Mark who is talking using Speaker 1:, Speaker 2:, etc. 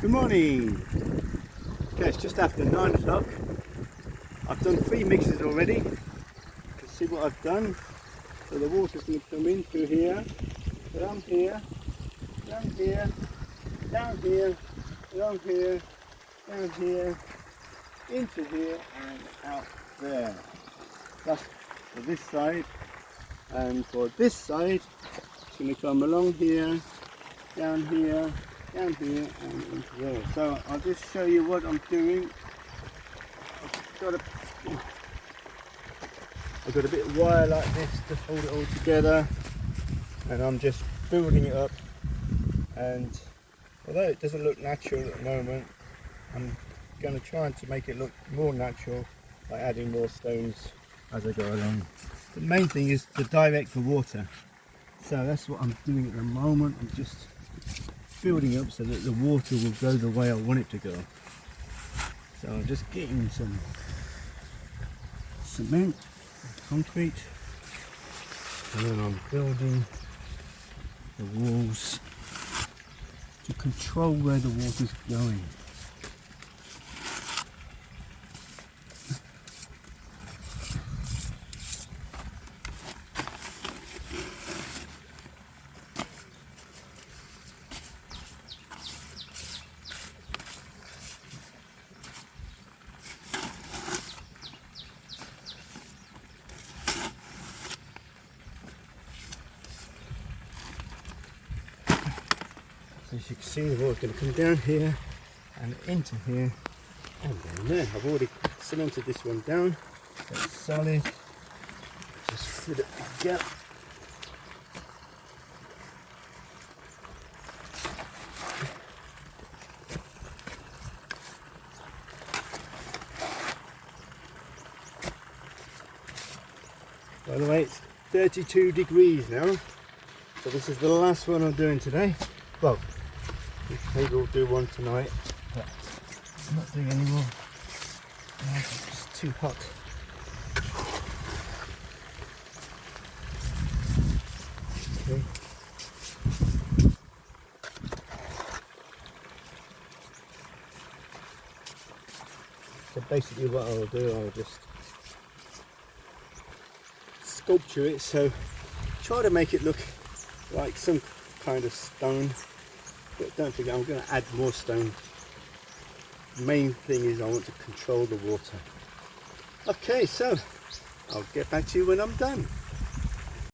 Speaker 1: Good morning. Okay, it's just after 9 o'clock. I've done 3 mixes already. You can see what I've done. So the water's going to come in through here, down here, down here, down here, down here, down here, into here and out there. That's for this side. And for this side, it's going to come along here, down here, down here and into there. So I'll just show you what I'm doing. I've got a bit of wire like this to hold it all together, and I'm just building it up. And although it doesn't look natural at the moment, I'm going to try to make it look more natural by adding more stones as I go along. The main thing is to direct the water. So that's what I'm doing at the moment. I'm just building up so that the water will go the way I want it to go. So I'm just getting some cement, concrete, and then I'm building the walls to control where the water's going. As you can see, the water's going to come down here and into here and down there. I've already cemented this one down, so it's solid. Just fill it together. By the way, it's 32 degrees now, so this is the last one I'm doing today. Well, maybe we'll do one tonight, but I'm not doing any more. It's just too hot. Okay. So basically what I'll do, I'll just sculpture it, so try to make it look like some kind of stone. But don't forget, I'm going to add more stone. The main thing is I want to control the water. Okay, so I'll get back to you when I'm done.